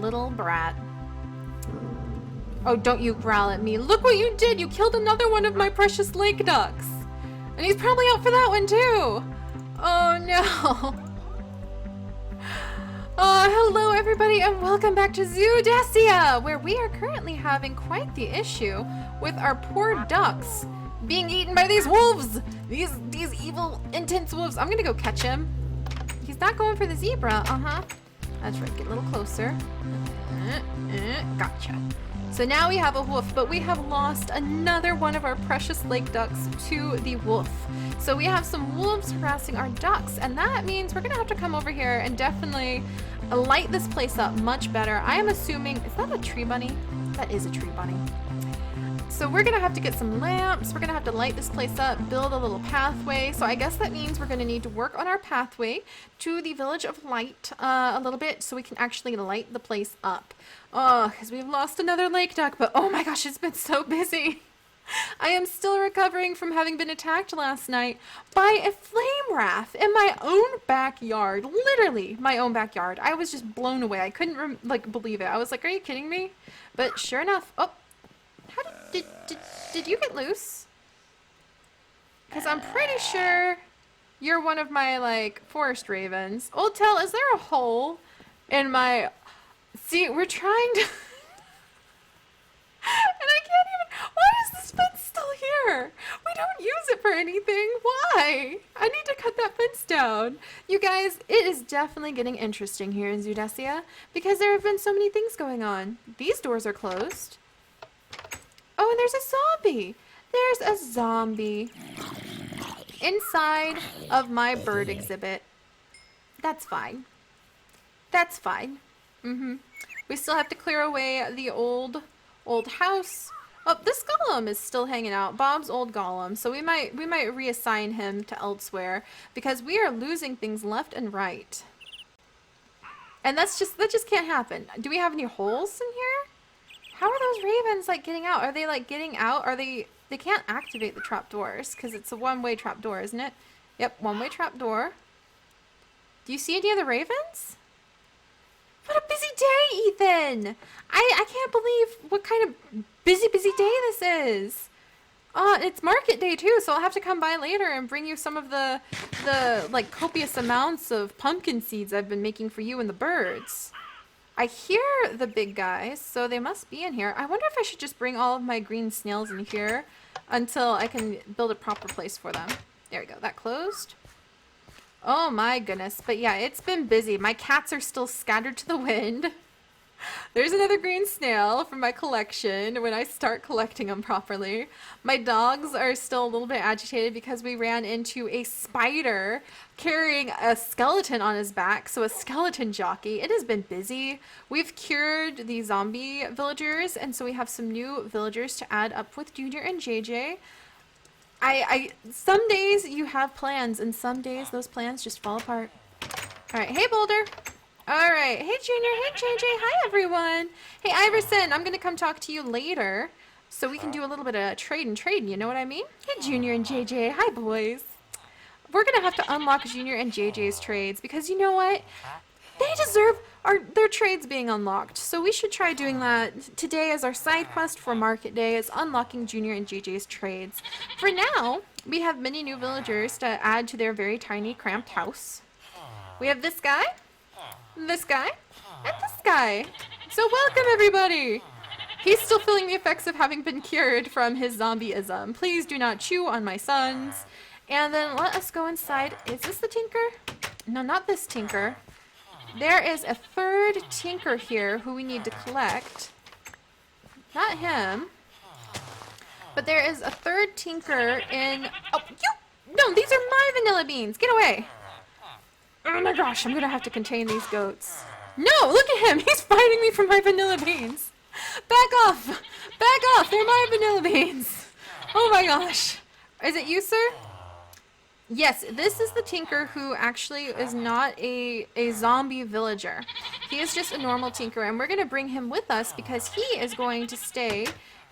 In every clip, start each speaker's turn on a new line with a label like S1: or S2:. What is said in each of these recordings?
S1: little brat. Oh, don't you growl at me. Look what you did! You killed another one of my precious lake ducks! And he's probably out for that one too! Oh no! Hello everybody and welcome back to Zoodesia, where we are currently having quite the issue with our poor ducks being eaten by these wolves! These evil, intense wolves. I'm gonna go catch him. He's not going for the zebra, That's right, get a little closer. Gotcha. So now we have a wolf, but we have lost another one of our precious lake ducks to the wolf. So we have some wolves harassing our ducks, and that means we're gonna have to come over here and definitely light this place up much better. I am assuming, is that a tree bunny? That is a tree bunny. So we're gonna have to get some lamps, we're gonna have to light this place up, build a little pathway. So I guess that means we're gonna need to work on our pathway to the Village of Light a little bit so we can actually light the place up. Oh, because we've lost another lake duck, but oh my gosh, it's been so busy. I am still recovering from having been attacked last night by a flame wrath in my own backyard. Literally my own backyard. I was just blown away. I couldn't believe it. I was like, are you kidding me? But sure enough, oh, how did you get loose? Because I'm pretty sure you're one of my forest ravens. Old Tell, is there a hole in my... See, we're trying to... and I can't even... Why is this fence still here? We don't use it for anything. Why? I need to cut that fence down. You guys, it is definitely getting interesting here in Zoodesia because there have been so many things going on. These doors are closed. Oh, and there's a zombie. There's a zombie inside of my bird exhibit. That's fine. That's fine. We still have to clear away the old house. Oh, this golem is still hanging out. Bob's old golem. So we might reassign him to elsewhere because we are losing things left and right. And that just can't happen. Do we have any holes in here? How are those ravens getting out? Are they getting out? Are they can't activate the trapdoors because it's a one-way trapdoor, isn't it? Yep, one-way trapdoor. Do you see any of the ravens? What a busy day, Ethan! I can't believe what kind of busy day this is. It's market day too, so I'll have to come by later and bring you some of the copious amounts of pumpkin seeds I've been making for you and the birds. I hear the big guys, so they must be in here. I wonder if I should just bring all of my green snails in here until I can build a proper place for them. There we go, that closed. Oh my goodness, but yeah, it's been busy. My cats are still scattered to the wind. There's another green snail from my collection when I start collecting them properly. My dogs are still a little bit agitated because we ran into a spider carrying a skeleton on his back, so a skeleton jockey. It has been busy. We've cured the zombie villagers, and so we have some new villagers to add up with Junior and JJ. Some days you have plans, and some days those plans just fall apart. Alright, hey Boulder. Alright, hey Junior, hey JJ, hi everyone. Hey Iverson, I'm gonna come talk to you later so we can do a little bit of trade, you know what I mean? Hey Junior and JJ, hi boys. We're gonna have to unlock Junior and JJ's trades because you know what? They deserve their trades being unlocked. So we should try doing that today as our side quest for market day is unlocking Junior and JJ's trades. For now, we have many new villagers to add to their very tiny cramped house. We have this guy, and this guy. So welcome everybody. He's still feeling the effects of having been cured from his zombieism. Please do not chew on my sons. And then let us go inside. Is this the tinker? No, not this tinker. There is a third tinker here who we need to collect. Not him. But there is a third tinker in... Oh, you! No, these are my vanilla beans. Get away. Oh my gosh, I'm going to have to contain these goats. No, look at him. He's fighting me for my vanilla beans. Back off. Back off. They're my vanilla beans. Oh my gosh. Is it you, sir? Yes, this is the tinker who actually is not a zombie villager. He is just a normal tinker, and we're going to bring him with us because he is going to stay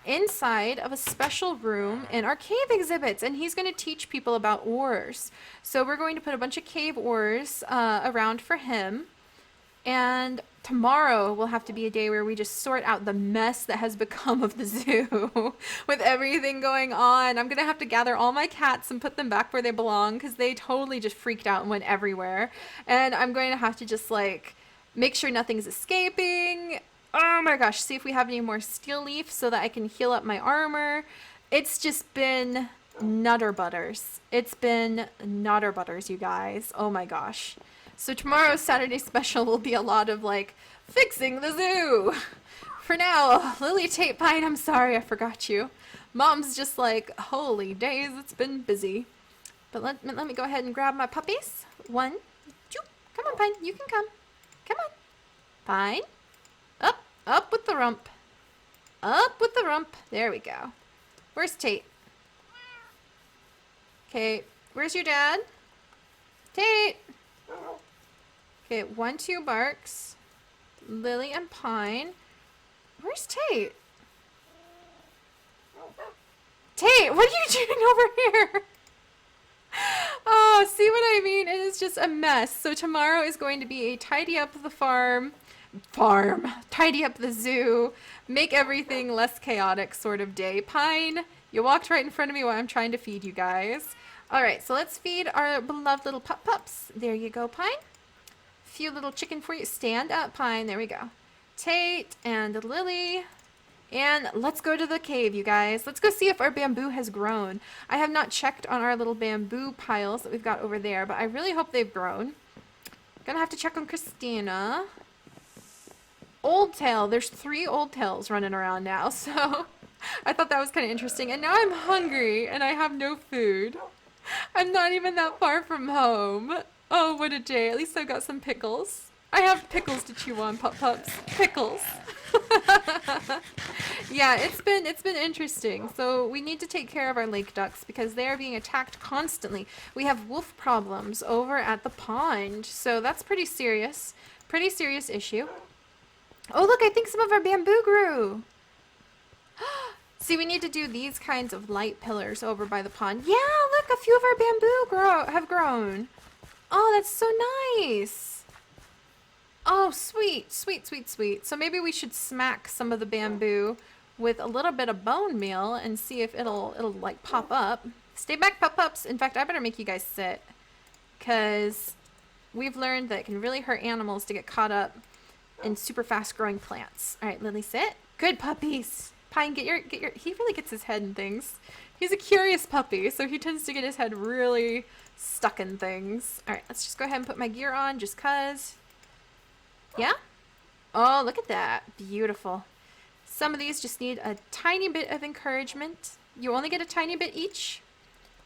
S1: inside of a special room in our cave exhibits, and he's going to teach people about ores. So we're going to put a bunch of cave ores around for him. And tomorrow will have to be a day where we just sort out the mess that has become of the zoo with everything going on. I'm gonna have to gather all my cats and put them back where they belong because they totally just freaked out and went everywhere. And I'm going to have to just like make sure nothing's escaping. Oh my gosh, see if we have any more steel leaf so that I can heal up my armor. It's just been nutter butters. It's been nutter butters, you guys. Oh my gosh. So tomorrow's Saturday special will be a lot of like fixing the zoo. For now, Lily Tate Pine, I'm sorry I forgot you. Mom's just like, holy days, it's been busy. But let me go ahead and grab my puppies. 1, 2, come on Pine, you can come. Come on. Pine. Up with the rump. Up with the rump. There we go. Where's Tate? Okay, where's your dad? Tate. Okay, 1, 2 barks. Lily and Pine. Where's Tate? Tate, what are you doing over here? Oh, see what I mean? It is just a mess. So tomorrow is going to be a tidy up the tidy up the zoo, make everything less chaotic sort of day. Pine, you walked right in front of me while I'm trying to feed you guys. All right, so let's feed our beloved little pups. There you go, Pine. Few little chicken for you. Stand up, Pine. There we go. Tate and Lily. And let's go to the cave, you guys. Let's go see if our bamboo has grown. I have not checked on our little bamboo piles that we've got over there, but I really hope they've grown. Gonna have to check on Christina. Old tail. There's 3 old tails running around now, so I thought that was kind of interesting. And now I'm hungry and I have no food. I'm not even that far from home. Oh, what a day. At least I've got some pickles. I have pickles to chew on, pups. Pickles. Yeah, it's been interesting. So we need to take care of our lake ducks because they are being attacked constantly. We have wolf problems over at the pond. So that's pretty serious. Pretty serious issue. Oh, look, I think some of our bamboo grew. See, we need to do these kinds of light pillars over by the pond. Yeah, look, a few of our bamboo have grown. Oh, that's so nice. Oh, sweet, sweet, sweet, sweet. So maybe we should smack some of the bamboo with a little bit of bone meal and see if it'll like pop up. Stay back, pups. In fact, I better make you guys sit because we've learned that it can really hurt animals to get caught up in super fast growing plants. All right, Lily, sit. Good puppies. Pine, get your, he really gets his head in things. He's a curious puppy, so he tends to get his head really stuck in things. All right, let's just go ahead and put my gear on just cause. Yeah? Oh, look at that. Beautiful. Some of these just need a tiny bit of encouragement. You only get a tiny bit each.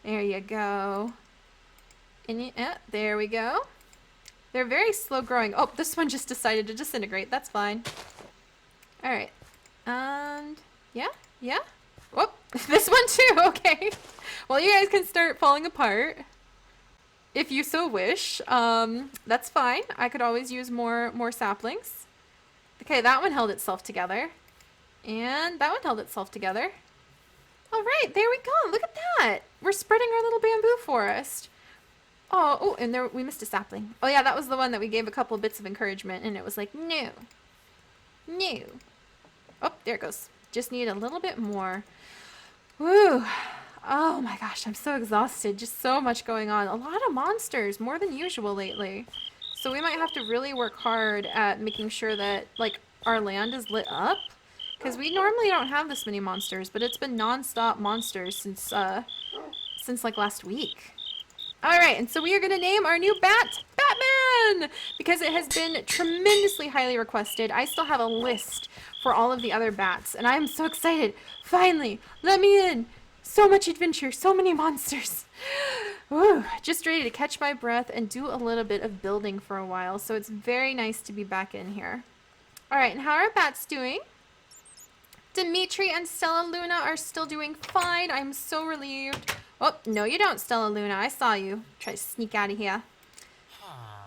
S1: There you go. There we go. They're very slow growing. Oh, this one just decided to disintegrate. That's fine. All right. And yeah. Whoop, this one too. Okay. Well, you guys can start falling apart if you so wish. That's fine. I could always use more saplings. Okay, that one held itself together. And that one held itself together. All right, there we go. Look at that. We're spreading our little bamboo forest. Oh, and there we missed a sapling. Oh yeah, that was the one that we gave a couple bits of encouragement and it was like, no. Oh, there it goes. Just need a little bit more. Woo. Oh my gosh, I'm so exhausted. Just so much going on. A lot of monsters, more than usual lately. So we might have to really work hard at making sure that like our land is lit up. Because we normally don't have this many monsters, but it's been non-stop monsters since like last week. All right, and so we are going to name our new bat Batman because it has been tremendously highly requested. I still have a list for all of the other bats, and I am so excited. Finally, let me in. So much adventure, so many monsters. Ooh, just ready to catch my breath and do a little bit of building for a while, so it's very nice to be back in here. All right, and how are our bats doing? Dimitri and Stella Luna are still doing fine. I'm so relieved. Oh, no you don't, Stella Luna. I saw you. Try to sneak out of here.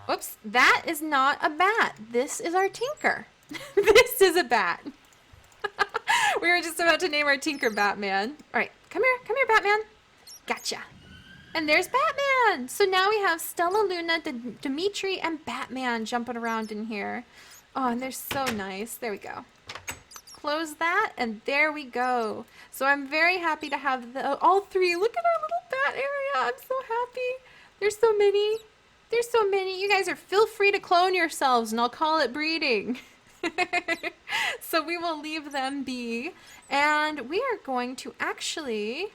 S1: Whoops, that is not a bat. This is our Tinker. This is a bat. We were just about to name our Tinker Batman. All right, come here, Batman. Gotcha. And there's Batman! So now we have Stella Luna, Dimitri, and Batman jumping around in here. Oh, and they're so nice. There we go. Close that, and there we go. So I'm very happy to have all three. Look at our little bat area. I'm so happy. There's so many. There's so many. You guys feel free to clone yourselves, and I'll call it breeding. So we will leave them be. And we are going to actually,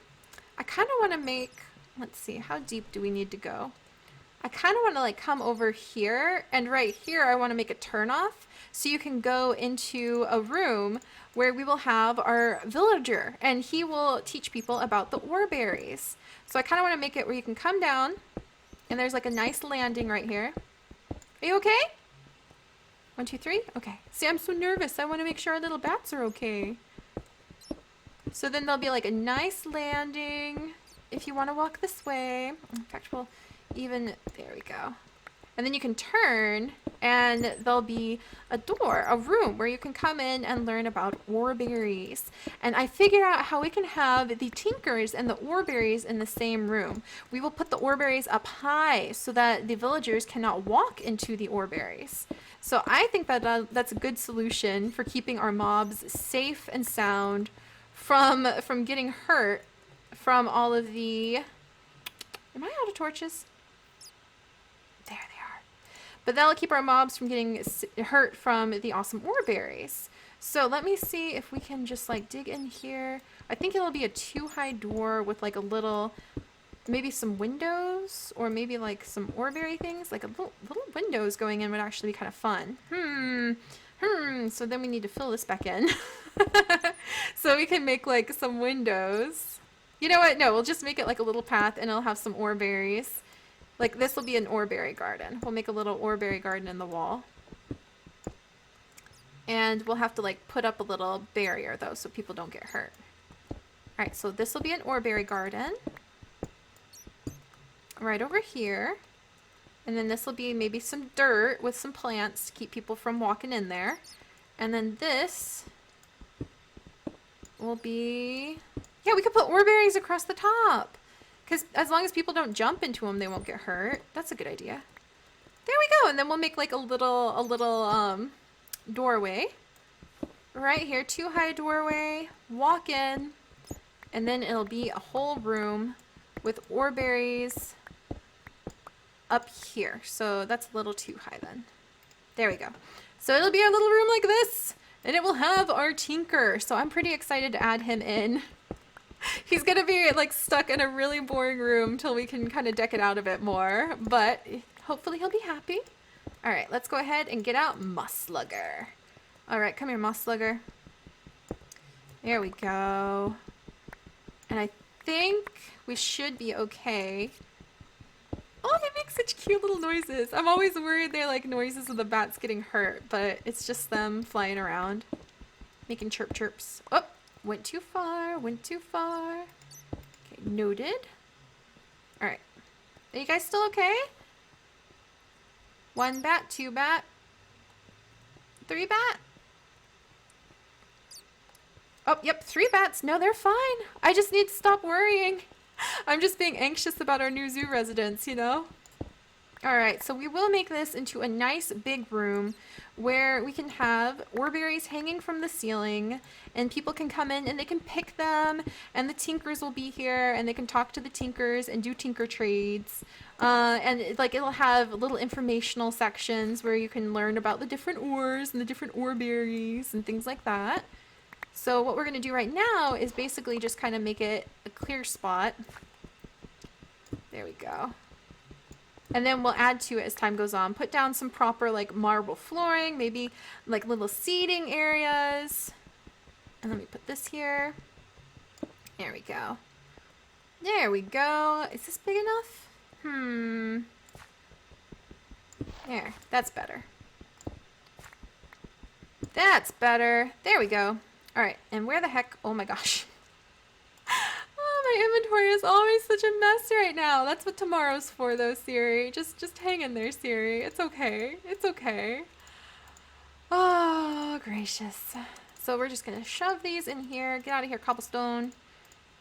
S1: I kind of want to make, let's see, how deep do we need to go? I kind of want to like come over here, and right here I want to make a turnoff so you can go into a room where we will have our villager, and he will teach people about the orberries. So I kind of want to make it where you can come down, and there's like a nice landing right here. Are you okay? 1, 2, 3? Okay. See, I'm so nervous. I want to make sure our little bats are okay. So then there'll be like a nice landing if you want to walk this way. In fact, we'll even, there we go. And then you can turn, and there'll be a door, a room where you can come in and learn about orberries. And I figured out how we can have the tinkers and the orberries in the same room. We will put the orberries up high so that the villagers cannot walk into the orberries. So I think that that's a good solution for keeping our mobs safe and sound from getting hurt from all of the... Am I out of torches? There they are. But that'll keep our mobs from getting hurt from the awesome orberries. So let me see if we can just like dig in here. I think it'll be a 2-high door with like a little, maybe some windows, or maybe like some orberry things. Like a little windows going in would actually be kind of fun. So then we need to fill this back in. So we can make like some windows. You know what? No, we'll just make it like a little path, and it'll have some orberries. Like this will be an orberry garden. We'll make a little orberry garden in the wall. And we'll have to like put up a little barrier though so people don't get hurt. Alright, so this will be an orberry garden. Right over here. And then this will be maybe some dirt with some plants to keep people from walking in there. And then this will be... Yeah, we could put orberries across the top. Because as long as people don't jump into them, they won't get hurt. That's a good idea. There we go. And then we'll make like a little doorway. Right here, 2-high doorway. Walk in. And then it'll be a whole room with orberries up here. So that's a little too high then. There we go. So it'll be a little room like this. And it will have our tinker. So I'm pretty excited to add him in. He's going to be like stuck in a really boring room till we can kind of deck it out a bit more, but hopefully he'll be happy. All right, let's go ahead and get out Moss Slugger. All right, come here, Moss Slugger. There we go. And I think we should be okay. Oh, they make such cute little noises. I'm always worried they're like noises of the bats getting hurt, but it's just them flying around, making chirp chirps. Oh! Went too far, went too far. Okay, noted. Alright. Are you guys still okay? 1 bat, 2 bat, 3 bat. Oh, yep, 3 bats. No, they're fine. I just need to stop worrying. I'm just being anxious about our new zoo residents, you know? Alright, so we will make this into a nice big room where we can have orberries hanging from the ceiling, and people can come in and they can pick them, and the tinkers will be here, and they can talk to the tinkers and do tinker trades. And it'll have little informational sections where you can learn about the different ores and the different orberries and things like that. So what we're going to do right now is basically just kind of make it a clear spot. There we go. And then we'll add to it as time goes on. Put down some proper like marble flooring, maybe like little seating areas. And let me put this here. There we go. There we go. Is this big enough? There, that's better. That's better. There we go. All right, and where the heck? Oh my gosh. My inventory is always such a mess right now. That's what tomorrow's for though, Seri. Just hang in there, Seri. It's okay. It's okay. Oh, gracious. So we're just gonna shove these in here. Get out of here, cobblestone.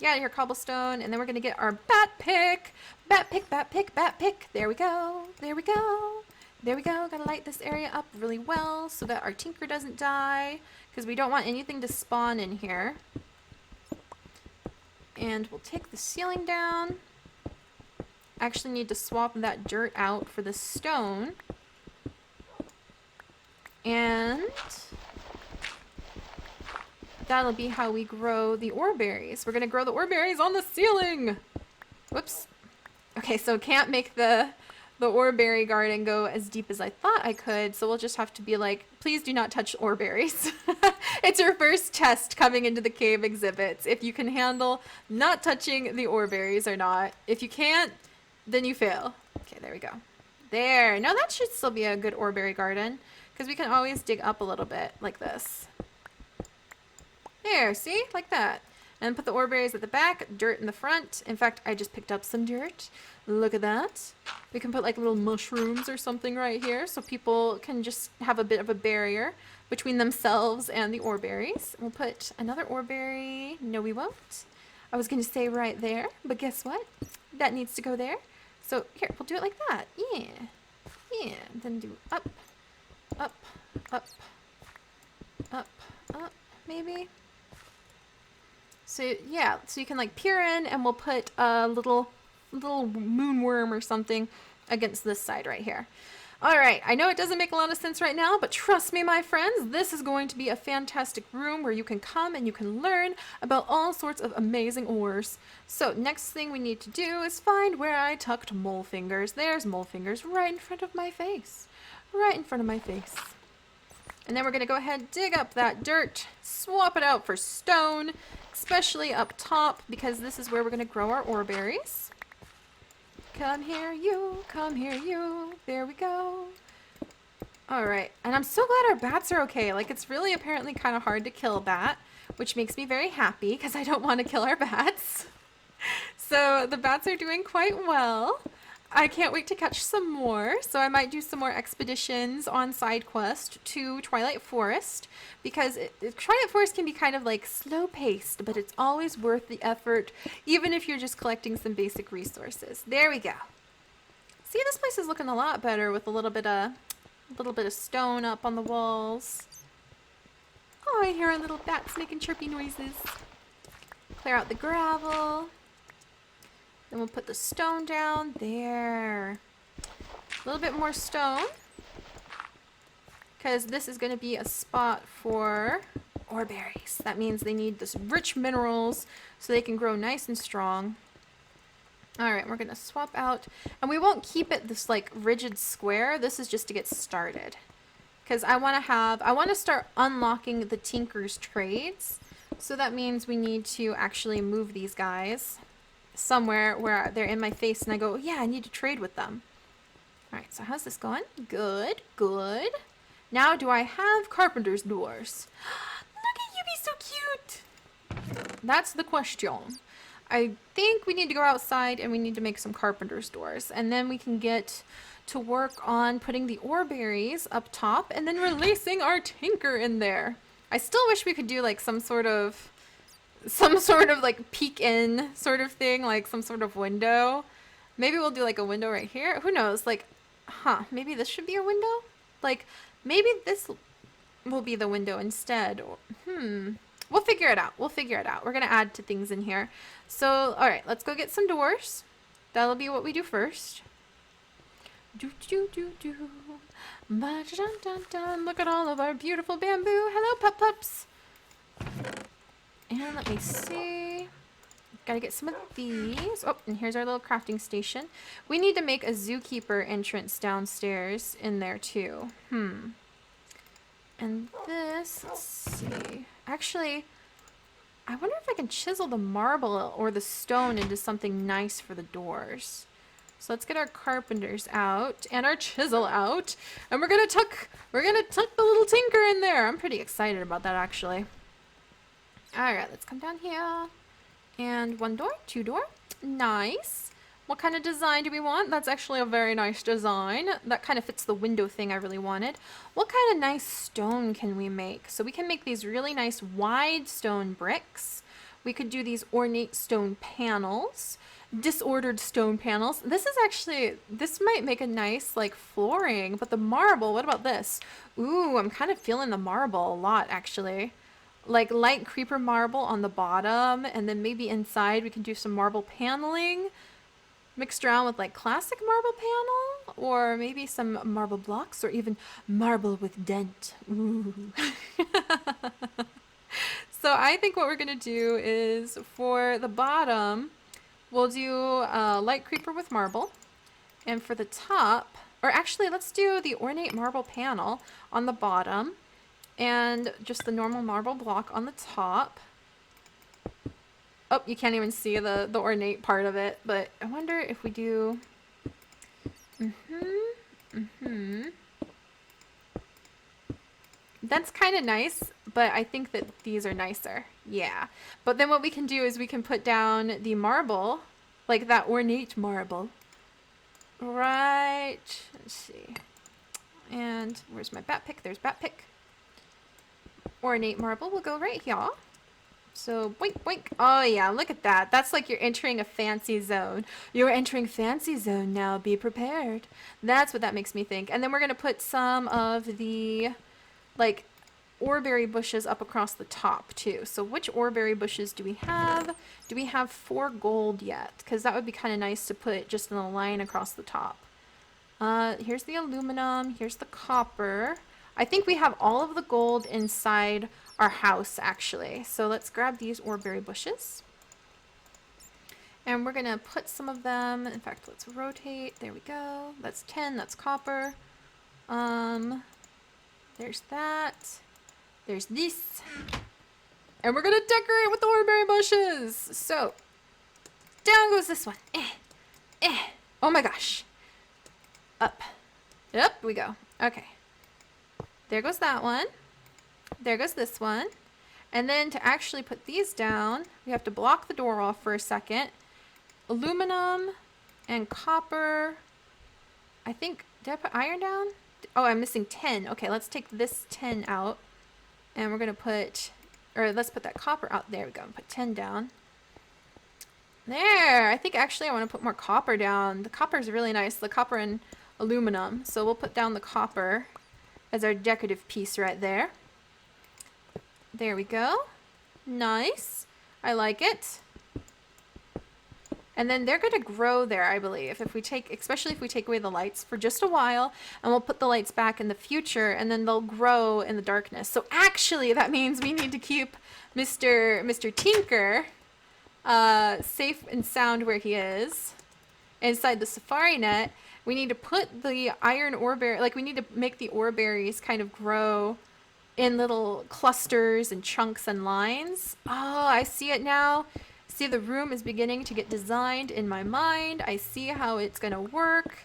S1: Yeah, your cobblestone, and then we're gonna get our bat pick. Bat pick, bat pick, bat pick. There we go. There we go. There we go. Gotta light this area up really well so that our tinker doesn't die, because we don't want anything to spawn in here. And we'll take the ceiling down. Actually need to swap that dirt out for the stone. And that'll be how we grow the orberries. We're gonna grow the orberries on the ceiling. Whoops. Okay, so can't make the orberry garden go as deep as I thought I could, so we'll just have to be like, please do not touch orberries. It's your first test coming into the cave exhibits, if you can handle not touching the orberries or not. If you can't, then you fail. Okay, there we go. There. Now that should still be a good orberry garden, because we can always dig up a little bit like this. There, see? Like that. And put the orberries at the back, dirt in the front. In fact, I just picked up some dirt. Look at that. We can put like little mushrooms or something right here so people can just have a bit of a barrier between themselves and the orberries. We'll put another orberry. No, we won't. I was going to say right there, but guess what? That needs to go there. So here, we'll do it like that. Yeah. Yeah. Then do up, up, up, up, up, maybe. So yeah, so you can like peer in, and we'll put a little moonworm or something against this side right here. All right, I know it doesn't make a lot of sense right now, but trust me, my friends, this is going to be a fantastic room where you can come and you can learn about all sorts of amazing ores. So next thing we need to do is find where I tucked mole fingers. There's mole fingers right in front of my face. Right in front of my face. And then we're going to go ahead and dig up that dirt, swap it out for stone, especially up top, because this is where we're going to grow our orberries. Come here, you. Come here, you. There we go. All right. And I'm so glad our bats are okay. Like, it's really apparently kind of hard to kill a bat, which makes me very happy because I don't want to kill our bats. So the bats are doing quite well. I can't wait to catch some more, so I might do some more expeditions on side quest to Twilight Forest, because Twilight Forest can be kind of like slow paced, but it's always worth the effort, even if you're just collecting some basic resources. There we go. See, this place is looking a lot better with a little bit of stone up on the walls. Oh, I hear our little bats making chirpy noises. Clear out the gravel. Then we'll put the stone down there. A little bit more stone, because this is going to be a spot for orberries. That means they need this rich minerals so they can grow nice and strong. All right, we're going to swap out, and we won't keep it this like rigid square. This is just to get started, because I want to start unlocking the tinker's trades. So that means we need to actually move these guys somewhere where they're in my face and I go, yeah, I need to trade with them. All right, so how's this going? Good, good. Now, do I have carpenter's doors? Look at you, be so cute. That's the question. I think we need to go outside and we need to make some carpenter's doors, and then we can get to work on putting the orberries up top and then releasing our tinker in there. I still wish we could do like some sort of like peek in sort of thing, like some sort of window. Maybe we'll do like a window right here. Who knows? Like, maybe this should be a window? Like, maybe this will be the window instead. We'll figure it out. We'll figure it out. We're going to add to things in here. So, all right, let's go get some doors. That'll be what we do first. Look at all of our beautiful bamboo. Hello, pups. And let me see. Gotta get some of these. Oh, and here's our little crafting station. We need to make a zookeeper entrance downstairs in there too. And this, let's see. Actually, I wonder if I can chisel the marble or the stone into something nice for the doors. So let's get our carpenters out and our chisel out, and we're gonna tuck the little tinker in there. I'm pretty excited about that, actually. All right, let's come down here. And one door, two door. Nice. What kind of design do we want? That's actually a very nice design. That kind of fits the window thing I really wanted. What kind of nice stone can we make? So we can make these really nice wide stone bricks We could do these ornate stone panels, disordered stone panels. This is actually, this might make a nice like flooring, but the marble, what about this? Ooh, I'm kind of feeling the marble a lot actually. Like light creeper marble on the bottom, and then maybe inside we can do some marble paneling mixed around with like classic marble panel, or maybe some marble blocks, or even marble with dent. Ooh. So I think what we're gonna do is for the bottom, we'll do light creeper with marble, and for the top, or actually let's do the ornate marble panel on the bottom, and just the normal marble block on the top. Oh, you can't even see the ornate part of it, but I wonder if we do... That's kind of nice, but I think that these are nicer. Yeah. But then what we can do is we can put down the marble, like that ornate marble. Right. Let's see. And where's my bat pick? There's bat pick. Ornate marble will go right here. So, boink, boink. Oh, yeah, look at that. That's like you're entering a fancy zone. You're entering fancy zone now. Be prepared. That's what that makes me think. And then we're going to put some of the, like, orberry bushes up across the top, too. So which orberry bushes do we have? Do we have 4 gold yet? Because that would be kind of nice to put just in a line across the top. Here's the aluminum. Here's the copper. I think we have all of the gold inside our house actually. So let's grab these orberry bushes. And we're gonna put some of them, in fact, let's rotate. There we go. That's 10, that's copper. There's that. There's this. And we're gonna decorate with the orberry bushes. So, down goes this one. Oh my gosh. Up. Up we go. Okay. There goes that one. There goes this one. And then to actually put these down, we have to block the door off for a second. Aluminum and copper. I think, did I put iron down? Oh, I'm missing 10. Okay, let's take this 10 out. And we're going to put, or let's put that copper out. There we go. Put 10 down. There. I think actually I want to put more copper down. The copper is really nice. The copper and aluminum. So we'll put down the copper as our decorative piece right there. There we go. Nice. I like it. And then they're going to grow there, I believe, if we take, especially if we take away the lights for just a while, and we'll put the lights back in the future, and then they'll grow in the darkness. So actually, that means we need to keep Mr. Tinker safe and sound where he is, inside the safari net. We need to put the iron orberry, like we need to make the orberries kind of grow in little clusters and chunks and lines. Oh, I see it now. See, the room is beginning to get designed in my mind. I see how it's gonna work.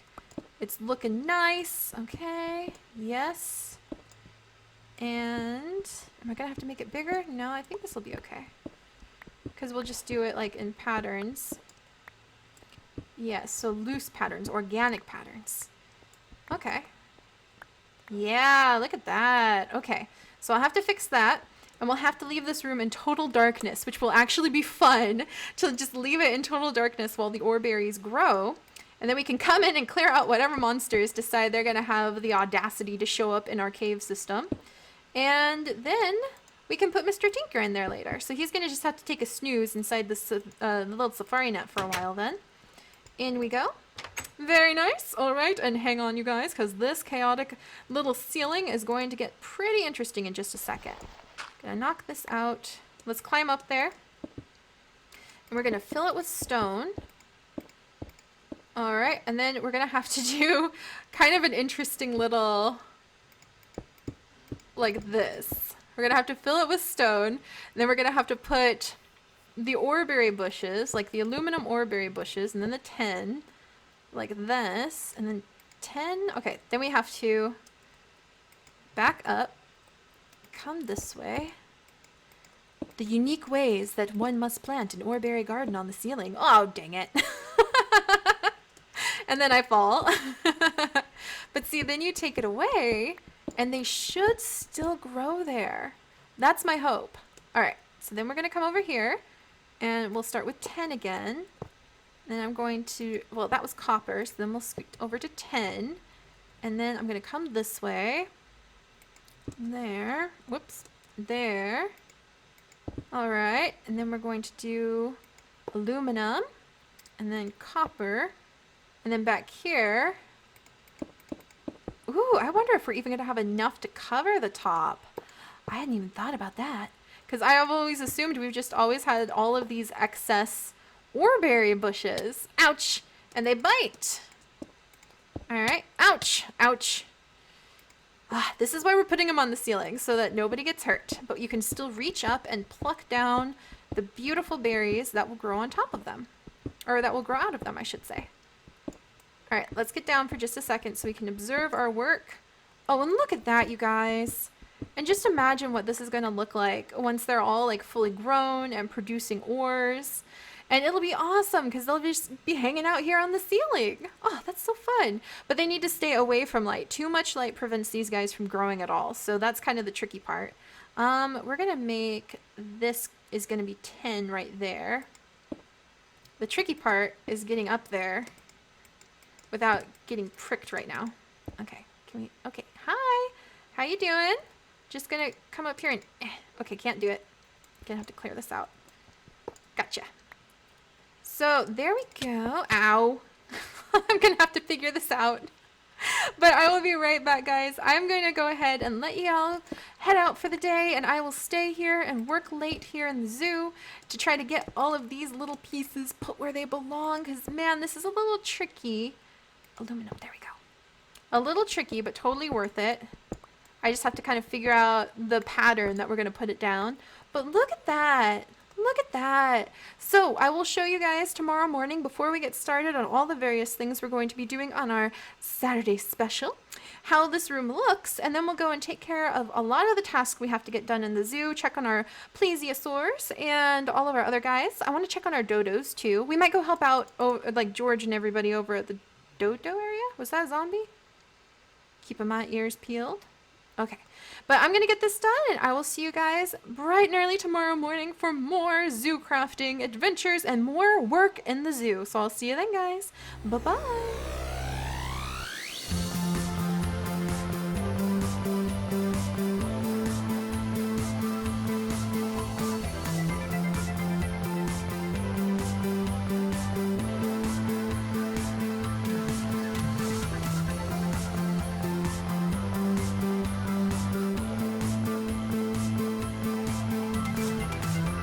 S1: It's looking nice. Okay, yes. And am I gonna have to make it bigger? No, I think this will be okay. Because we'll just do it like in patterns. Yes, so loose patterns, organic patterns. Okay. Yeah, look at that. Okay, so I'll have to fix that. And we'll have to leave this room in total darkness, which will actually be fun to just leave it in total darkness while the orberries grow. And then we can come in and clear out whatever monsters decide they're going to have the audacity to show up in our cave system. And then we can put Mr. Tinker in there later. So he's going to just have to take a snooze inside this little safari net for a while then. In we go. Very nice. All right. And hang on, you guys, because this chaotic little ceiling is going to get pretty interesting in just a second. Gonna knock this out. Let's climb up there. And we're gonna fill it with stone. Alright, and then we're gonna have to do kind of an interesting little, like this. We're gonna have to fill it with stone, and then we're gonna have to put the orberry bushes, like the aluminum orberry bushes, and then the 10, like this, and then 10. Okay, then we have to back up. Come this way. The unique ways that one must plant an orberry garden on the ceiling. Oh, dang it. And then I fall. But see, then you take it away, and they should still grow there. That's my hope. All right, so then we're going to come over here, And we'll start with 10 again. Then I'm going to, well, that was copper, so then we'll scoot over to 10. And then I'm going to come this way. There. Whoops. There. All right. And then we're going to do aluminum. And then copper. And then back here. Ooh, I wonder if we're even going to have enough to cover the top. I hadn't even thought about that. Because I have always assumed we've just always had all of these excess orberry bushes. Ouch! And they bite. Alright. Ouch! Ouch. This is why we're putting them on the ceiling, so that nobody gets hurt. But you can still reach up and pluck down the beautiful berries that will grow on top of them. Or that will grow out of them, I should say. Alright, let's get down for just a second so we can observe our work. Oh, and look at that, you guys. And just imagine what this is going to look like once they're all like fully grown and producing ores. And it'll be awesome because they'll just be hanging out here on the ceiling. Oh, that's so fun. But they need to stay away from light. Too much light prevents these guys from growing at all. So that's kind of the tricky part. We're going to make, this is going to be 10 right there. The tricky part is getting up there without getting pricked right now. Okay, can we, okay, hi, how you doing? Just gonna come up here and, okay, can't do it. Gonna have to clear this out. Gotcha. So there we go. Ow. I'm gonna have to figure this out. But I will be right back, guys. I'm going to go ahead and let you all head out for the day, and I will stay here and work late here in the zoo to try to get all of these little pieces put where they belong, because, man, this is a little tricky. Aluminum, there we go. A little tricky, but totally worth it. I just have to kind of figure out the pattern that we're going to put it down. But look at that. Look at that. So I will show you guys tomorrow morning before we get started on all the various things we're going to be doing on our Saturday special, how this room looks, and then we'll go and take care of a lot of the tasks we have to get done in the zoo, check on our plesiosaurs and all of our other guys. I want to check on our dodos too. We might go help out like George and everybody over at the dodo area. Was that a zombie? Keeping my ears peeled. Okay, but I'm going to get this done, and I will see you guys bright and early tomorrow morning for more zoo crafting adventures and more work in the zoo. So I'll see you then, guys. Bye-bye.